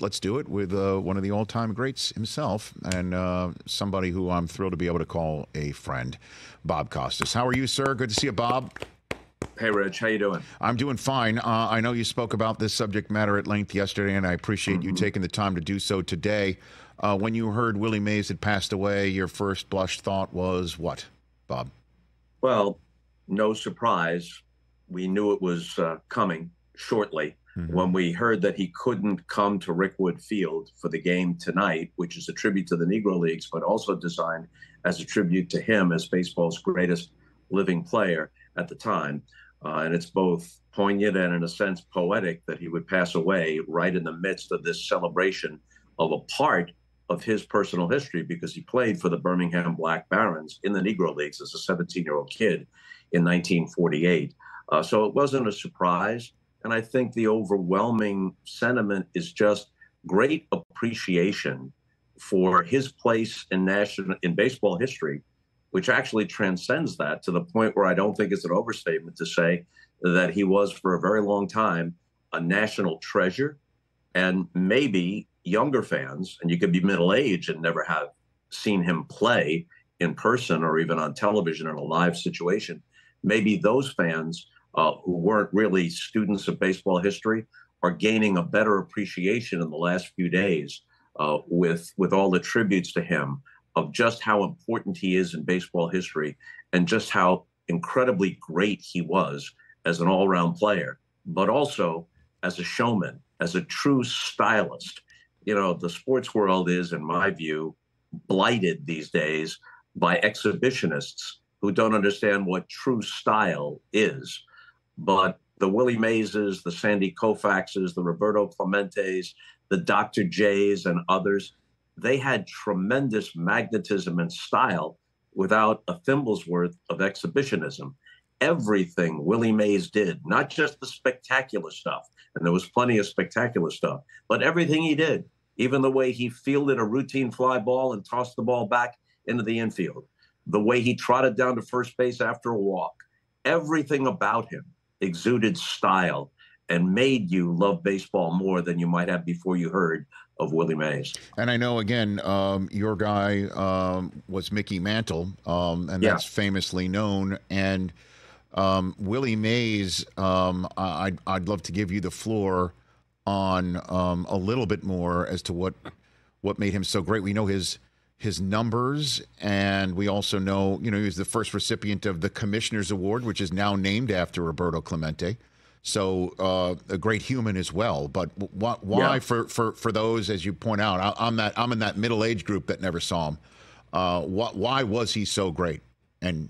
let's do it with one of the all-time greats himself, and somebody who I'm thrilled to be able to call a friend, Bob Costas. How are you, sir? Good to see you, Bob. Hey, Rich. How you doing? I'm doing fine. I know you spoke about this subject matter at length yesterday, and I appreciate you taking the time to do so today. When you heard Willie Mays had passed away, your first blush thought was what, Bob? Well, no surprise. We knew it was coming shortly. When we heard that he couldn't come to Rickwood Field for the game tonight, which is a tribute to the Negro Leagues, but also designed as a tribute to him as baseball's greatest living player at the time. And it's both poignant and, in a sense, poetic that he would pass away right in the midst of this celebration of a part of his personal history, because he played for the Birmingham Black Barons in the Negro Leagues as a 17-year-old kid in 1948. So it wasn't a surprise. And I think the overwhelming sentiment is just great appreciation for his place in baseball history, which actually transcends that to the point where I don't think it's an overstatement to say that he was, for a very long time, a national treasure. And maybe younger fans, and you could be middle-aged and never have seen him play in person or even on television in a live situation, maybe those fans who weren't really students of baseball history are gaining a better appreciation in the last few days with all the tributes to him of just how important he is in baseball history and just how incredibly great he was as an all-around player, but also as a showman, as a true stylist. You know, the sports world is, in my view, blighted these days by exhibitionists who don't understand what true style is. But the Willie Mayses, the Sandy Koufaxes, the Roberto Clementes, the Dr. J's and others, they had tremendous magnetism and style without a thimble's worth of exhibitionism. Everything Willie Mays did, not just the spectacular stuff, and there was plenty of spectacular stuff, but everything he did, even the way he fielded a routine fly ball and tossed the ball back into the infield, the way he trotted down to first base after a walk, everything about him exuded style and made you love baseball more than you might have before you heard of Willie Mays. And I know, again, your guy was Mickey Mantle, and that's famously known. And Willie Mays, I'd love to give you the floor on a little bit more as to what made him so great. We know his numbers, and we also know, he was the first recipient of the Commissioner's Award, which is now named after Roberto Clemente. So a great human as well. But why for those, as you point out, I'm in that middle-aged group that never saw him. Why was he so great? And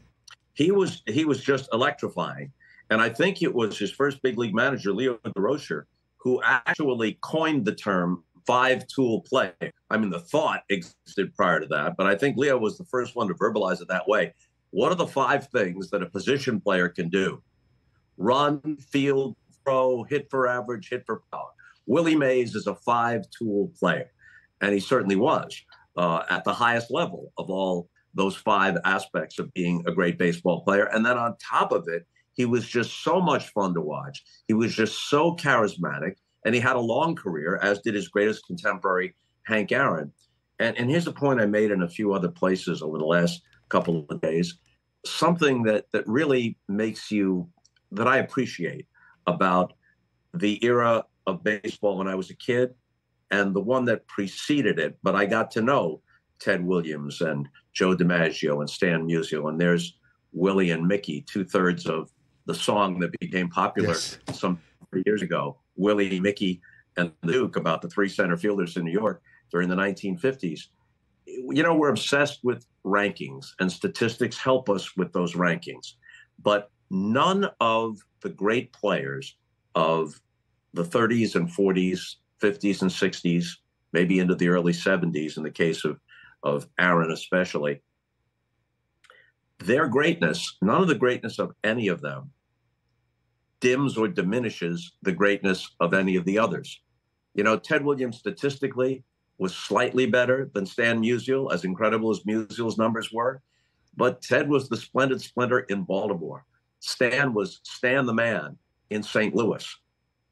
he was just electrifying. And I think it was his first big league manager, Leo DeRocher, who actually coined the term five-tool play. I mean, the thought existed prior to that, but I think Leo was the first one to verbalize it that way. What are the five things that a position player can do? Run, field, throw, hit for average, hit for power. Willie Mays is a five-tool player, and he certainly was at the highest level of all those five aspects of being a great baseball player. And then on top of it, he was just so much fun to watch. He was just so charismatic. And he had a long career, as did his greatest contemporary, Hank Aaron. And here's a point I made in a few other places over the last couple of days. Something that really makes you, that I appreciate about the era of baseball when I was a kid and the one that preceded it. But I got to know Ted Williams and Joe DiMaggio and Stan Musial. And there's Willie and Mickey, two-thirds of the song that became popular some 3 years ago. Willie, Mickey, and the Duke, about the three center fielders in New York during the 1950s. You know, we're obsessed with rankings, and statistics help us with those rankings. But none of the great players of the 30s and 40s, 50s and 60s, maybe into the early 70s in the case of Aaron especially, their greatness, none of the greatness of any of them dims or diminishes the greatness of any of the others. You know, Ted Williams statistically was slightly better than Stan Musial, as incredible as Musial's numbers were. But Ted was the splendid splinter in Baltimore. Stan was Stan the Man in St. Louis.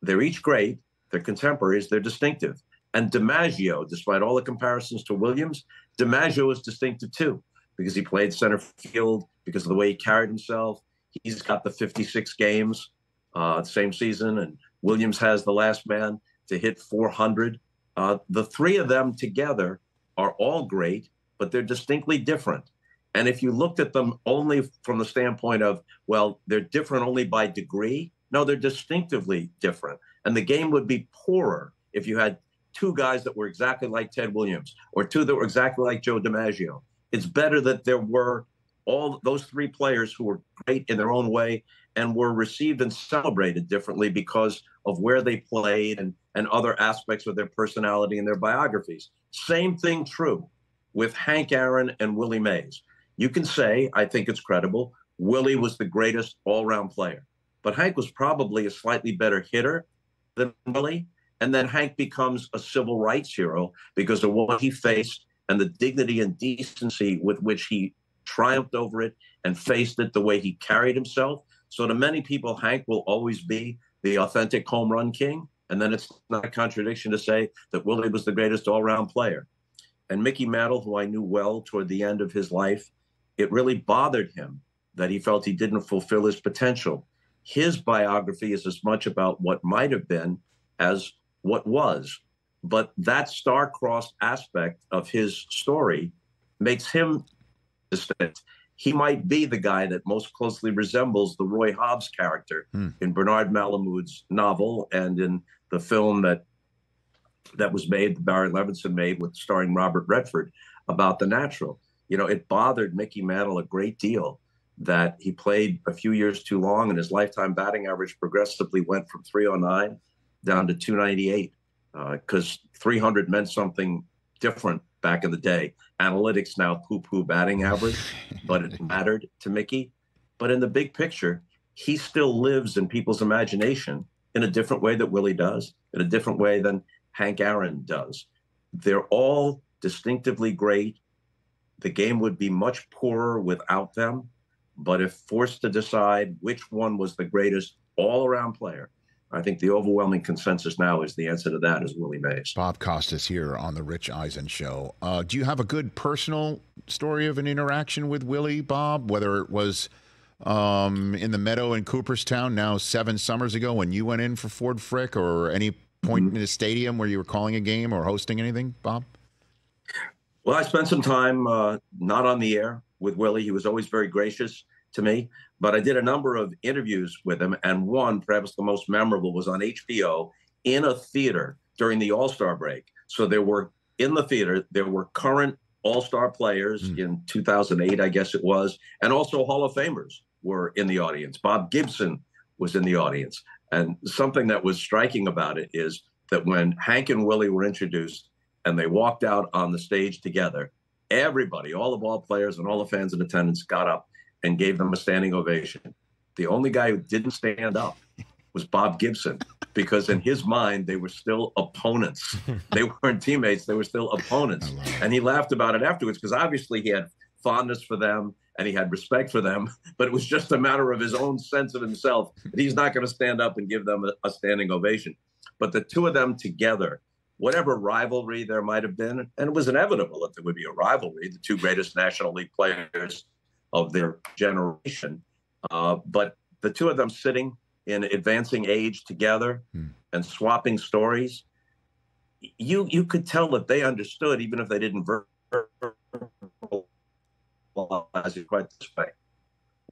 They're each great. They're contemporaries. They're distinctive. And DiMaggio, despite all the comparisons to Williams, DiMaggio is distinctive too, because he played center field, because of the way he carried himself. He's got the 56 games, same season, and Williams has the last man to hit 400. The three of them together are all great, but they're distinctly different. And if you looked at them only from the standpoint of, well, they're different only by degree, no, they're distinctively different. And the game would be poorer if you had two guys that were exactly like Ted Williams or two that were exactly like Joe DiMaggio. It's better that there were all those three players who were great in their own way and were received and celebrated differently because of where they played and other aspects of their personality and their biographies. Same thing true with Hank Aaron and Willie Mays. You can say, I think it's credible, Willie was the greatest all-around player. But Hank was probably a slightly better hitter than Willie. And then Hank becomes a civil rights hero because of what he faced and the dignity and decency with which he triumphed over it and faced it, the way he carried himself. So to many people, Hank will always be the authentic home run king. And then it's not a contradiction to say that Willie was the greatest all-around player. And Mickey Mantle, who I knew well toward the end of his life, it really bothered him that he felt he didn't fulfill his potential. His biography is as much about what might have been as what was. But that star-crossed aspect of his story makes him distinct. He might be the guy that most closely resembles the Roy Hobbs character in Bernard Malamud's novel and in the film that was made, Barry Levinson made, with starring Robert Redford, about The Natural. You know, it bothered Mickey Mantle a great deal that he played a few years too long and his lifetime batting average progressively went from 309 down to 298 because 300 meant something different back in the day. Analytics now poo-poo batting average, but it mattered to Mickey. But in the big picture, he still lives in people's imagination in a different way that Willie does, in a different way than Hank Aaron does. They're all distinctively great. The game would be much poorer without them. But if forced to decide which one was the greatest all-around player, I think the overwhelming consensus now is the answer to that is Willie Mays. Bob Costas here on the Rich Eisen Show. Do you have a good personal story of an interaction with Willie, Bob, whether it was in the meadow in Cooperstown now 7 summers ago when you went in for Ford Frick, or any point in the stadium where you were calling a game or hosting anything, Bob? Well, I spent some time not on the air with Willie. He was always very gracious to me, but I did a number of interviews with him, and one, perhaps the most memorable, was on HBO in a theater during the All-Star break. So there were, in the theater, there were current All-Star players in 2008, I guess it was, and also Hall of Famers were in the audience. Bob Gibson was in the audience. And something that was striking about it is that when Hank and Willie were introduced and they walked out on the stage together, everybody, all the ball players and all the fans in attendance, got up and gave them a standing ovation. The only guy who didn't stand up was Bob Gibson, because in his mind, they were still opponents. They weren't teammates, they were still opponents. And he laughed about it afterwards, because obviously he had fondness for them and he had respect for them, but it was just a matter of his own sense of himself that he's not going to stand up and give them a standing ovation. But the two of them together, whatever rivalry there might have been, and it was inevitable that there would be a rivalry, the two greatest National League players of their generation, but the two of them sitting in advancing age together and swapping stories, you could tell that they understood, even if they didn't verbalize it quite this way.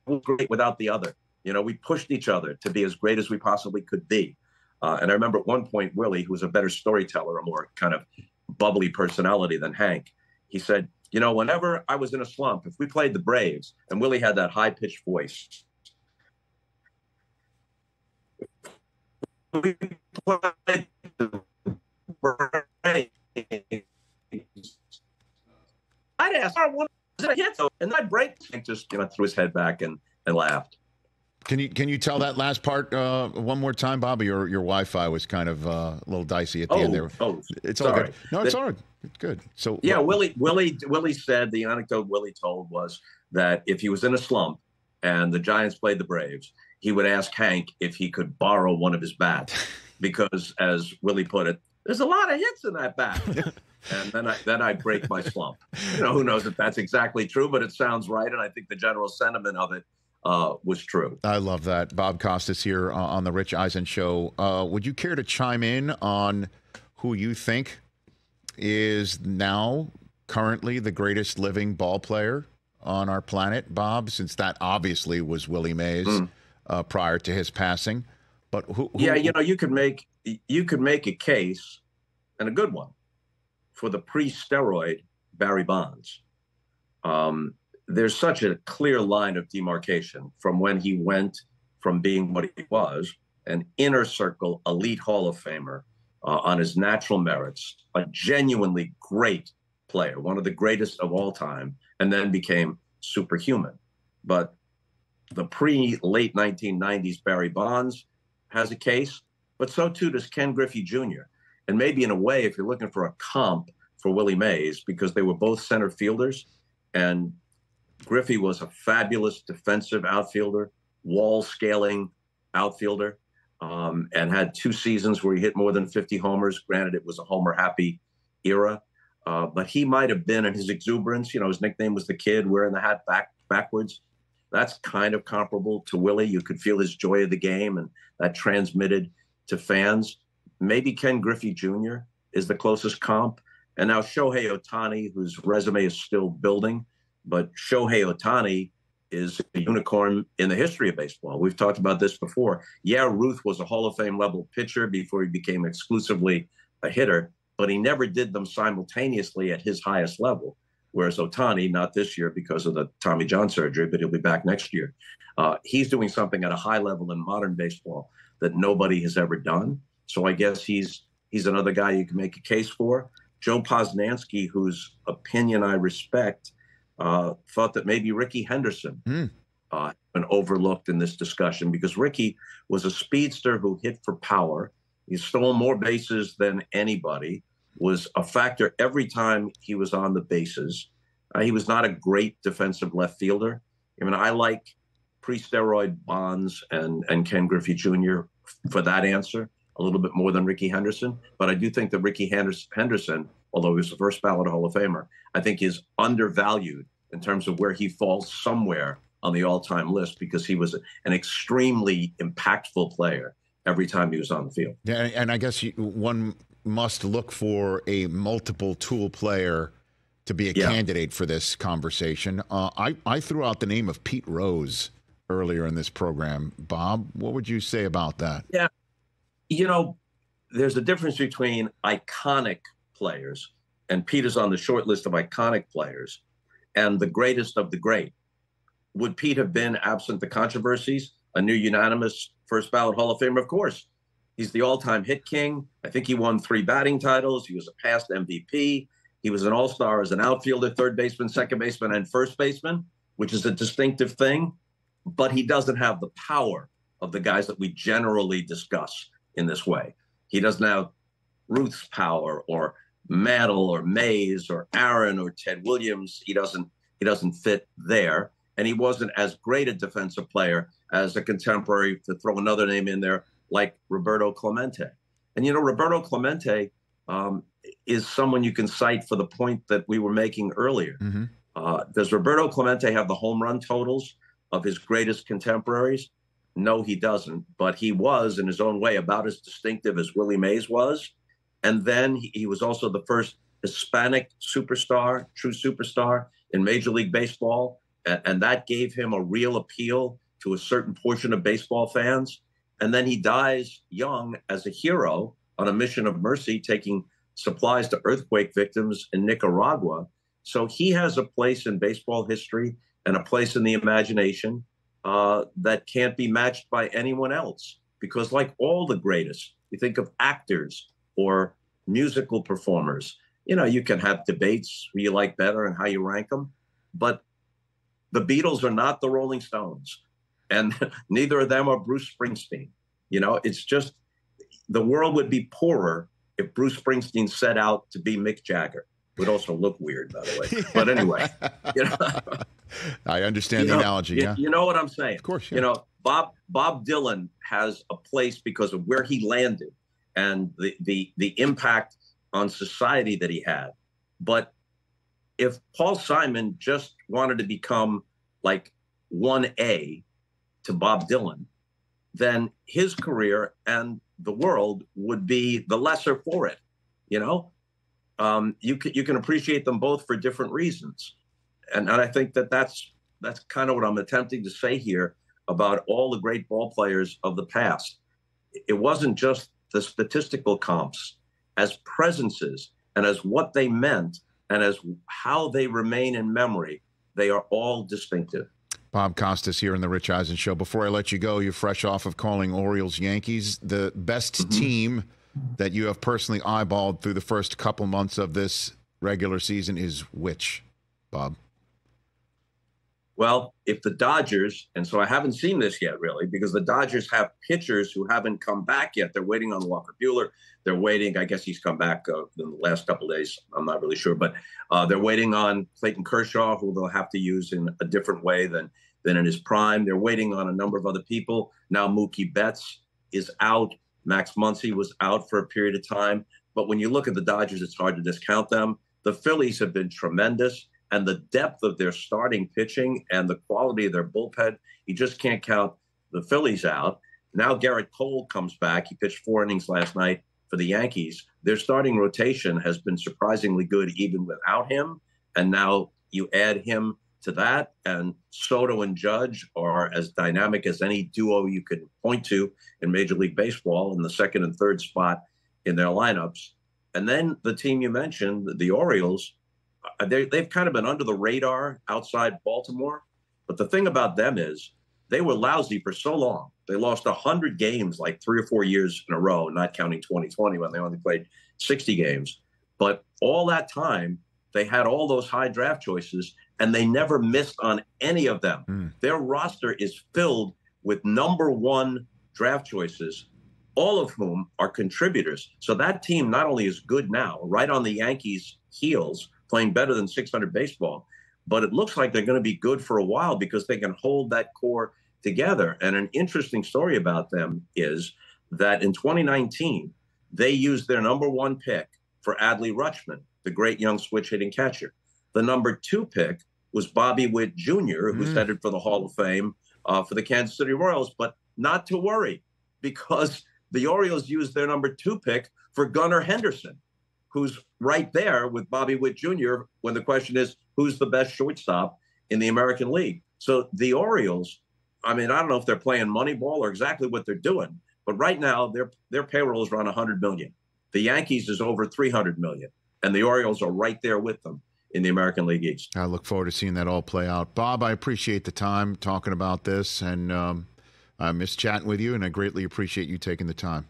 One was great without the other. You know, we pushed each other to be as great as we possibly could be. And I remember at one point, Willie, who was a better storyteller, a more kind of bubbly personality than Hank, he said, you know, whenever I was in a slump, if we played the Braves, and Willie had that high-pitched voice, we played the Braves, I'd ask, what is it a hit? And I'd break, just threw his head back and laughed. Can you tell that last part one more time, Bobby? Your Wi-Fi was kind of a little dicey at the end there. It's all good. No, it's all right. It's good. So yeah, Willie said, the anecdote Willie told was that if he was in a slump and the Giants played the Braves, he would ask Hank if he could borrow one of his bats, because, as Willie put it, there's a lot of hits in that bat. And then I break my slump. Who knows if that's exactly true, but it sounds right. And I think the general sentiment of it was true. I love that. Bob Costas here on the Rich Eisen Show. Would you care to chime in on who you think is now currently the greatest living ball player on our planet, Bob, since that obviously was Willie Mays prior to his passing? But who Yeah, you could make a case, and a good one, for the pre-steroid Barry Bonds. There's such a clear line of demarcation from when he went from being what he was, an inner circle elite Hall of Famer on his natural merits, a genuinely great player, one of the greatest of all time, and then became superhuman. But the pre-late 1990s Barry Bonds has a case, but so too does Ken Griffey Jr. And maybe in a way, if you're looking for a comp for Willie Mays, because they were both center fielders, and Griffey was a fabulous defensive outfielder, wall scaling outfielder, and had 2 seasons where he hit more than 50 homers. Granted, it was a homer happy era, but he might have been in his exuberance. His nickname was the Kid, wearing the hat backwards. That's kind of comparable to Willie. You could feel his joy of the game, and that transmitted to fans. Maybe Ken Griffey Jr. is the closest comp. And now Shohei Ohtani, whose resume is still building, but Shohei Ohtani is a unicorn in the history of baseball. We've talked about this before. Yeah, Ruth was a Hall of Fame level pitcher before he became exclusively a hitter, but he never did them simultaneously at his highest level. Whereas Ohtani, not this year because of the Tommy John surgery, but he'll be back next year. He's doing something at a high level in modern baseball that nobody has ever done. So I guess he's another guy you can make a case for. Joe Posnanski, whose opinion I respect, thought that maybe Rickey Henderson had been overlooked in this discussion, because Rickey was a speedster who hit for power. He stole more bases than anybody, was a factor every time he was on the bases. He was not a great defensive left fielder. I like pre-steroid Bonds and Ken Griffey Jr. for that answer a little bit more than Rickey Henderson. But I do think that Rickey Henderson, although he was the first ballot Hall of Famer, I think is undervalued in terms of where he falls somewhere on the all-time list, because he was an extremely impactful player every time he was on the field. Yeah, and I guess one must look for a multiple tool player to be a candidate for this conversation. I threw out the name of Pete Rose earlier in this program. Bob, what would you say about that? Yeah. There's a difference between iconic players, and Pete is on the short list of iconic players, and the greatest of the great. Would Pete have been, absent the controversies, a new unanimous first ballot Hall of Famer? Of course. He's the all-time hit king. I think he won 3 batting titles. He was a past MVP. He was an all-star as an outfielder, third baseman, second baseman, and first baseman, which is a distinctive thing. But he doesn't have the power of the guys that we generally discuss in this way. He doesn't have Ruth's power, or Mantle, or Mays, or Aaron, or Ted Williams. He doesn't fit there. And he wasn't as great a defensive player as a contemporary, to throw another name in there, like Roberto Clemente. And, Roberto Clemente is someone you can cite for the point that we were making earlier. Does Roberto Clemente have the home run totals of his greatest contemporaries? No, he doesn't. But he was, in his own way, about as distinctive as Willie Mays was. And then he was also the first Hispanic superstar, true superstar in Major League Baseball. And that gave him a real appeal to a certain portion of baseball fans. And then he dies young as a hero on a mission of mercy, taking supplies to earthquake victims in Nicaragua. So he has a place in baseball history and a place in the imagination that can't be matched by anyone else. Because like all the greatest, you think of actors or musical performers, you can have debates who you like better and how you rank them. But the Beatles are not the Rolling Stones, and neither of them are Bruce Springsteen. It's just, the world would be poorer if Bruce Springsteen set out to be Mick Jagger. Would also look weird, by the way. But anyway, I understand the analogy. Yeah, you know what I'm saying. Of course. Yeah. Bob Dylan has a place because of where he landed and the impact on society that he had. But if Paul Simon just wanted to become like 1A to Bob Dylan, then his career and the world would be the lesser for it. You know, you can appreciate them both for different reasons, and I think that's kind of what I'm attempting to say here about all the great ball players of the past. It wasn't just the statistical comps, as presences and as what they meant and as how they remain in memory. They are all distinctive. Bob Costas here in the Rich Eisen Show. Before I let you go, you're fresh off of calling Orioles Yankees. The best team that you have personally eyeballed through the first couple months of this regular season is which, Bob? Well, if the Dodgers, and so I haven't seen this yet really, because the Dodgers have pitchers who haven't come back yet. They're waiting on Walker Buehler. They're waiting. I guess he's come back in the last couple of days. I'm not really sure, but they're waiting on Clayton Kershaw, who they'll have to use in a different way than in his prime. They're waiting on a number of other people. Now Mookie Betts is out. Max Muncy was out for a period of time. But when you look at the Dodgers, it's hard to discount them. The Phillies have been tremendous. And the depth of their starting pitching and the quality of their bullpen, you just can't count the Phillies out. Now Garrett Cole comes back. He pitched 4 innings last night for the Yankees. Their starting rotation has been surprisingly good even without him. And now you add him to that, and Soto and Judge are as dynamic as any duo you could point to in Major League Baseball in the second and third spot in their lineups. And then the team you mentioned, the Orioles, they've kind of been under the radar outside Baltimore. But the thing about them is they were lousy for so long. They lost 100 games like 3 or 4 years in a row, not counting 2020 when they only played 60 games. But all that time, they had all those high draft choices, and they never missed on any of them. Their roster is filled with #1 draft choices, all of whom are contributors. So that team not only is good now, right on the Yankees' heels, playing better than .600 baseball, but it looks like they're going to be good for a while because they can hold that core together. And an interesting story about them is that in 2019, they used their #1 pick for Adley Rutschman, the great young switch-hitting catcher. The #2 pick was Bobby Witt Jr., who's headed for the Hall of Fame for the Kansas City Royals, but not to worry, because the Orioles used their #2 pick for Gunnar Henderson, who's right there with Bobby Witt Jr. when the question is, who's the best shortstop in the American League? So the Orioles, I mean, I don't know if they're playing Moneyball or exactly what they're doing, but right now their payroll is around $100 million. The Yankees is over $300 million, and the Orioles are right there with them in the American League East. I look forward to seeing that all play out. Bob, I appreciate the time talking about this, and I miss chatting with you, and I greatly appreciate you taking the time.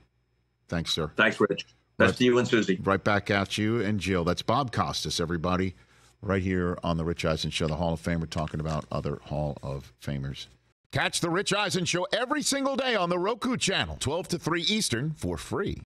Thanks, sir. Thanks, Rich. Best to you and Susie. Right back at you and Jill. That's Bob Costas, everybody, right here on the Rich Eisen Show, the Hall of Fame. We're talking about other Hall of Famers. Catch the Rich Eisen Show every single day on the Roku channel, 12 to 3 Eastern, for free.